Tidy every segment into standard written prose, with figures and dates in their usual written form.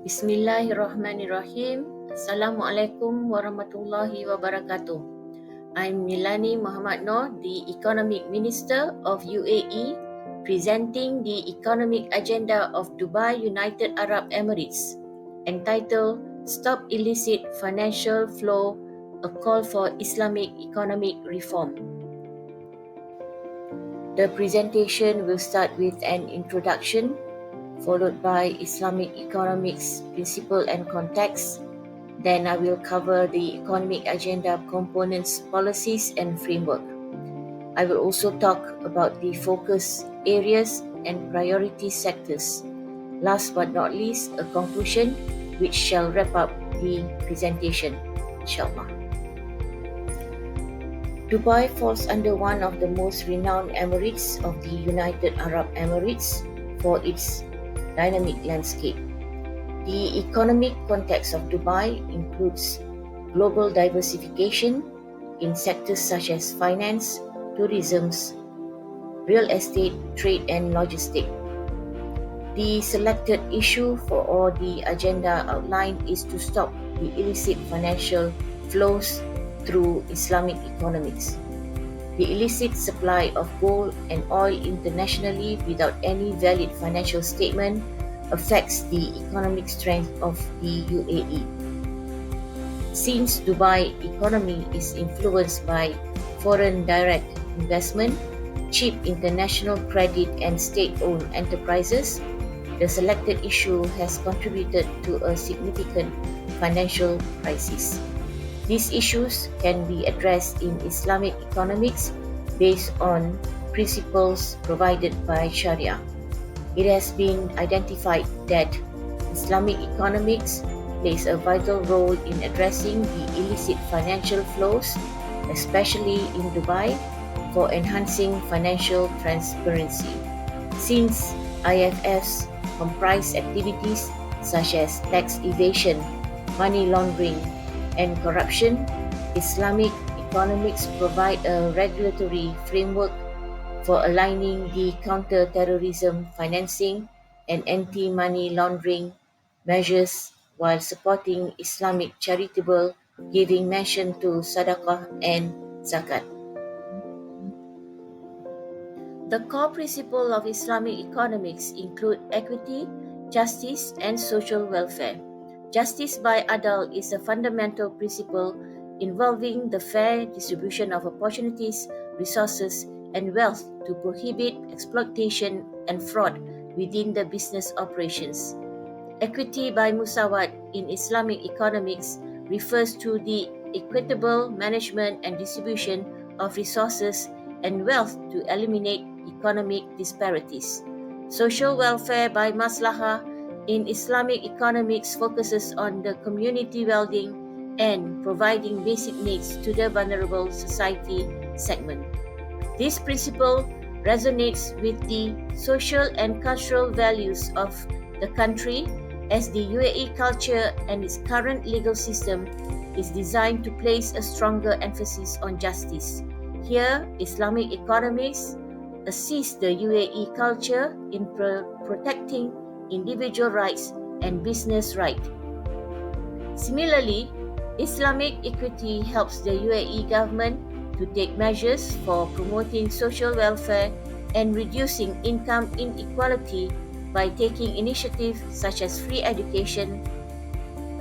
Bismillahirrahmanirrahim. Assalamualaikum warahmatullahi wabarakatuh. I'm Milani Muhammad Noor, the Economic Minister of UAE, presenting the economic agenda of Dubai United Arab Emirates, entitled Stop Illicit Financial Flow, a Call for Islamic Economic Reform. The presentation will start with an introduction, followed by Islamic economics principle and context. Then I will cover the economic agenda components, policies and framework. I will also talk about the focus areas and priority sectors. Last but not least, a conclusion which shall wrap up the presentation, inshallah. Dubai falls under one of the most renowned emirates of the United Arab Emirates for its dynamic landscape. The economic context of Dubai includes global diversification in sectors such as finance, tourism, real estate, trade and logistics. The selected issue for the agenda outlined is to stop the illicit financial flows through Islamic economics. The illicit supply of gold and oil internationally without any valid financial statement affects the economic strength of the UAE. Since Dubai economy is influenced by foreign direct investment, cheap international credit and state-owned enterprises, the selected issue has contributed to a significant financial crisis. These issues can be addressed in Islamic economics based on principles provided by Sharia. It has been identified that Islamic economics plays a vital role in addressing the illicit financial flows, especially in Dubai, for enhancing financial transparency. Since IiBFs comprise activities such as tax evasion, money laundering, and corruption, Islamic economics provide a regulatory framework for aligning the counter-terrorism financing and anti-money laundering measures while supporting Islamic charitable giving mentioned to sadaqah and zakat. The core principles of Islamic economics include equity, justice, and social welfare. Justice by adl is a fundamental principle involving the fair distribution of opportunities, resources, and wealth to prohibit exploitation and fraud within the business operations. Equity by musawat in Islamic economics refers to the equitable management and distribution of resources and wealth to eliminate economic disparities. Social welfare by maslahah in Islamic economics focuses on the community well-being and providing basic needs to the vulnerable society segment. This principle resonates with the social and cultural values of the country, as the UAE culture and its current legal system is designed to place a stronger emphasis on justice. Here, Islamic economics assists the UAE culture in protecting individual rights and business rights. Similarly, Islamic equity helps the UAE government to take measures for promoting social welfare and reducing income inequality by taking initiatives such as free education,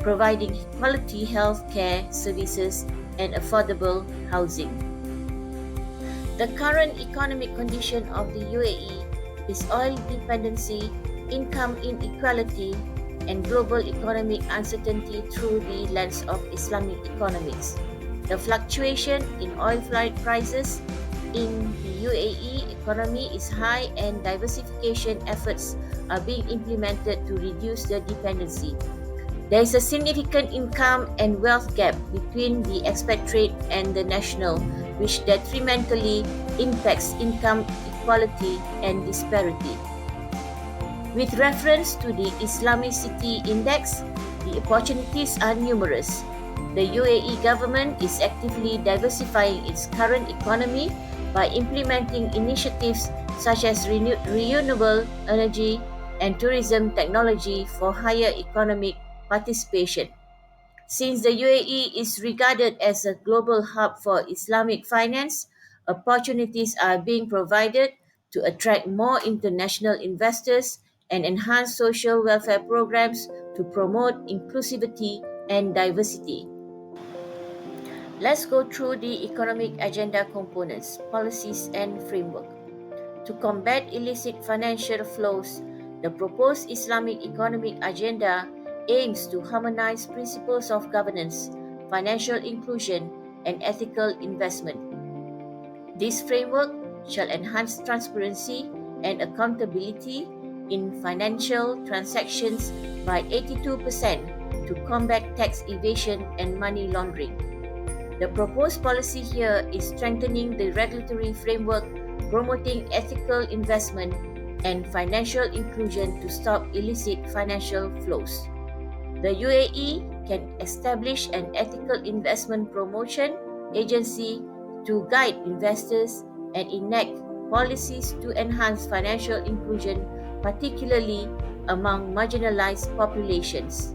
providing quality health care services, and affordable housing. The current economic condition of the UAE is oil dependency, income inequality, and global economic uncertainty through the lens of Islamic economics. The fluctuation in oil prices in the UAE economy is high and diversification efforts are being implemented to reduce the dependency. There is a significant income and wealth gap between the expatriate and the national, which detrimentally impacts income equality and disparity. With reference to the Islamicity Index, the opportunities are numerous. The UAE government is actively diversifying its current economy by implementing initiatives such as renewable energy, and tourism technology for higher economic participation. Since the UAE is regarded as a global hub for Islamic finance, opportunities are being provided to attract more international investors and enhance social welfare programs to promote inclusivity and diversity. Let's go through the economic agenda components, policies, and framework. To combat illicit financial flows, the proposed Islamic economic agenda aims to harmonize principles of governance, financial inclusion, and ethical investment. This framework shall enhance transparency and accountability in financial transactions by 82% to combat tax evasion and money laundering. The proposed policy here is strengthening the regulatory framework, promoting ethical investment and financial inclusion to stop illicit financial flows. The UAE can establish an ethical investment promotion agency to guide investors and enact policies to enhance financial inclusion, particularly among marginalized populations.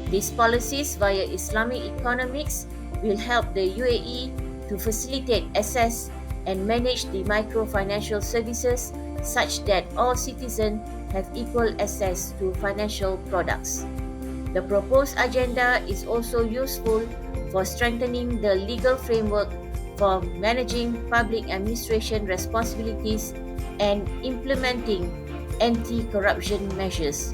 These policies via Islamic economics will help the UAE to facilitate access and manage the microfinancial services such that all citizens have equal access to financial products. The proposed agenda is also useful for strengthening the legal framework for managing public administration responsibilities and implementing anti-corruption measures.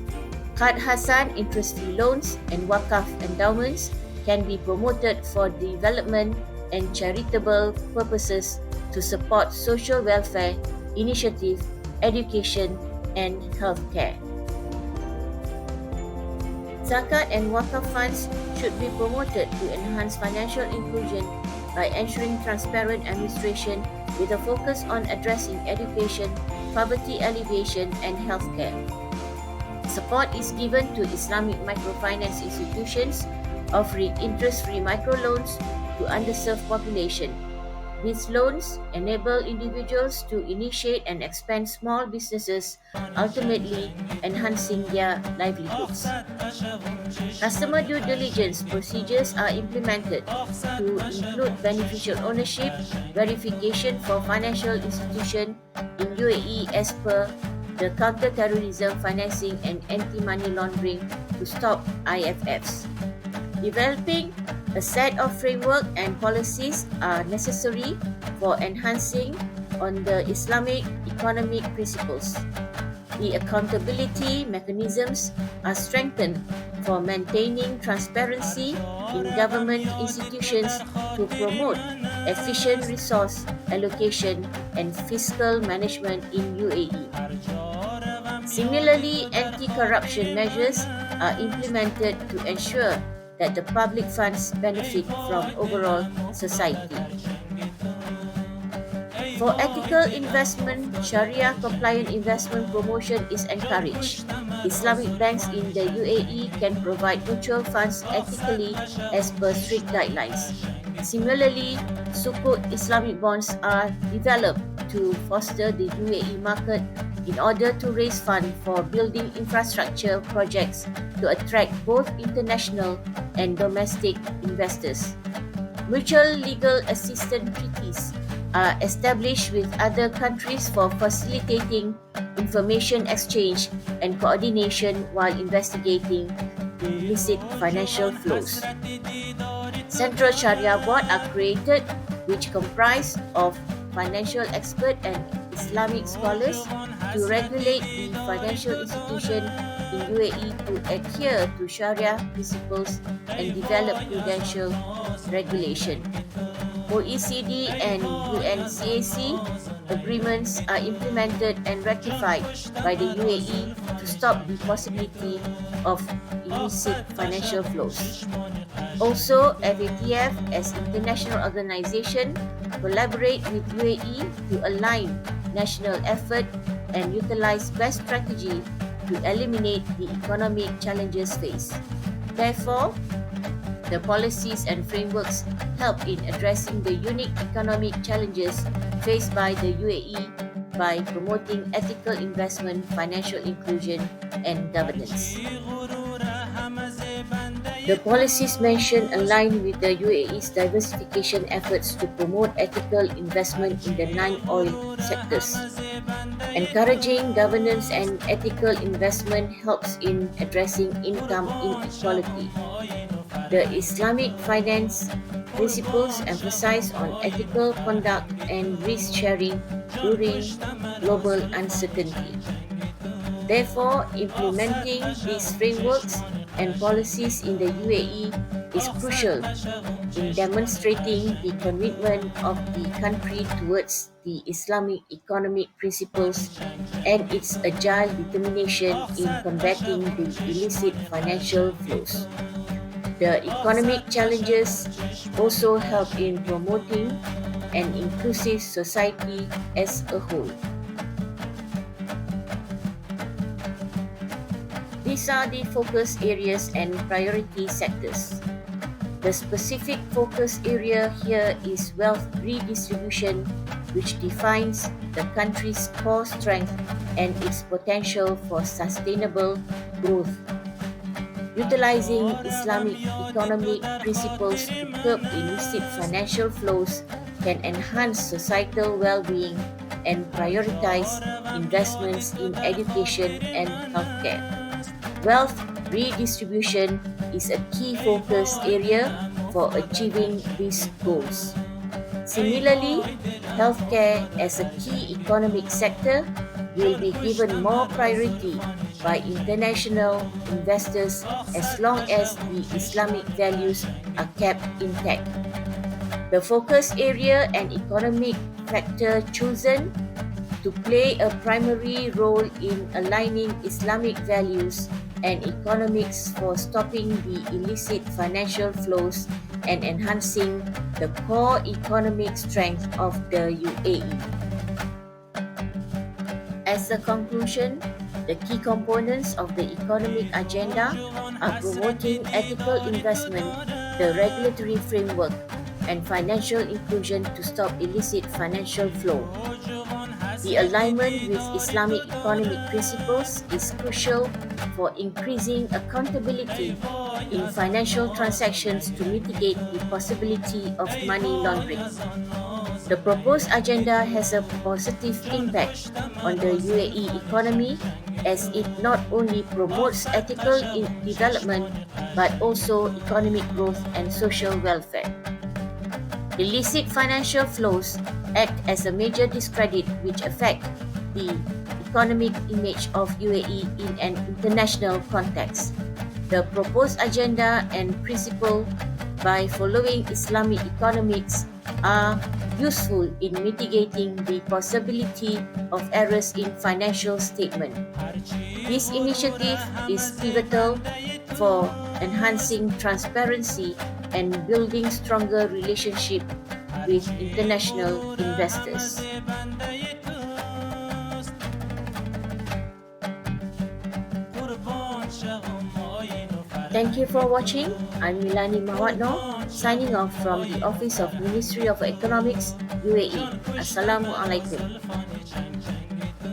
Qard Hasan interest-free loans and Waqaf endowments can be promoted for development and charitable purposes to support social welfare initiatives, education, and healthcare. Zakat and Waqaf funds should be promoted to enhance financial inclusion by ensuring transparent administration with a focus on addressing education, poverty alleviation, and healthcare. Support is given to Islamic microfinance institutions offering interest-free microloans to underserved population. These loans enable individuals to initiate and expand small businesses, ultimately enhancing their livelihoods. Customer due diligence procedures are implemented to include beneficial ownership verification for financial institutions in UAE as per the Counter-Terrorism Financing and Anti-Money Laundering to stop IFFs. Developing a set of framework and policies are necessary for enhancing on the Islamic economic principles. The accountability mechanisms are strengthened for maintaining transparency in government institutions to promote efficient resource allocation and fiscal management in UAE. Similarly, anti-corruption measures are implemented to ensure that the public funds benefit from overall society. For ethical investment, Sharia-compliant investment promotion is encouraged. Islamic banks in the UAE can provide mutual funds ethically as per strict guidelines. Similarly, Sukuk Islamic bonds are developed to foster the UAE market in order to raise funds for building infrastructure projects to attract both international and domestic investors. Mutual legal assistance treaties are established with other countries for facilitating information exchange and coordination while investigating illicit financial flows. Central Sharia Board are created which comprise of financial experts and Islamic scholars to regulate the financial institution in UAE to adhere to Sharia principles and develop prudential regulation. OECD and UNCAC agreements are implemented and ratified by the UAE to stop the possibility of illicit financial flows. Also, FATF as international organization collaborate with UAE to align national effort and utilize best strategy to eliminate the economic challenges faced. Therefore, the policies and frameworks help in addressing the unique economic challenges faced by the UAE by promoting ethical investment, financial inclusion, and governance. The policies mentioned align with the UAE's diversification efforts to promote ethical investment in the non-oil sectors. Encouraging governance and ethical investment helps in addressing income inequality. The Islamic finance principles emphasize on ethical conduct and risk sharing during global uncertainty. Therefore, implementing these frameworks and policies in the UAE is crucial in demonstrating the commitment of the country towards the Islamic economic principles and its agile determination in combating the illicit financial flows. The economic challenges also help in promoting an inclusive society as a whole. These are the focus areas and priority sectors. The specific focus area here is wealth redistribution, which defines the country's core strength and its potential for sustainable growth. Utilizing Islamic economic principles to curb illicit financial flows can enhance societal well-being and prioritize investments in education and healthcare. Wealth redistribution is a key focus area for achieving these goals. Similarly, healthcare as a key economic sector will be given more priority by international investors as long as the Islamic values are kept intact. The focus area and economic factor chosen to play a primary role in aligning Islamic values and economics for stopping the illicit financial flows and enhancing the core economic strength of the UAE. As a conclusion, the key components of the economic agenda are promoting ethical investment, the regulatory framework, and financial inclusion to stop illicit financial flow. The alignment with Islamic economic principles is crucial for increasing accountability in financial transactions to mitigate the possibility of money laundering. The proposed agenda has a positive impact on the UAE economy as it not only promotes ethical development but also economic growth and social welfare. Illicit financial flows act as a major discredit which affect the economic image of UAE in an international context. The proposed agenda and principle by following Islamic economics are useful in mitigating the possibility of errors in financial statement. This initiative is pivotal for enhancing transparency and building stronger relationships with international investors. Thank you for watching. I'm Milani Mawadno, signing off from the Office of Ministry of Economics, UAE. Assalamualaikum.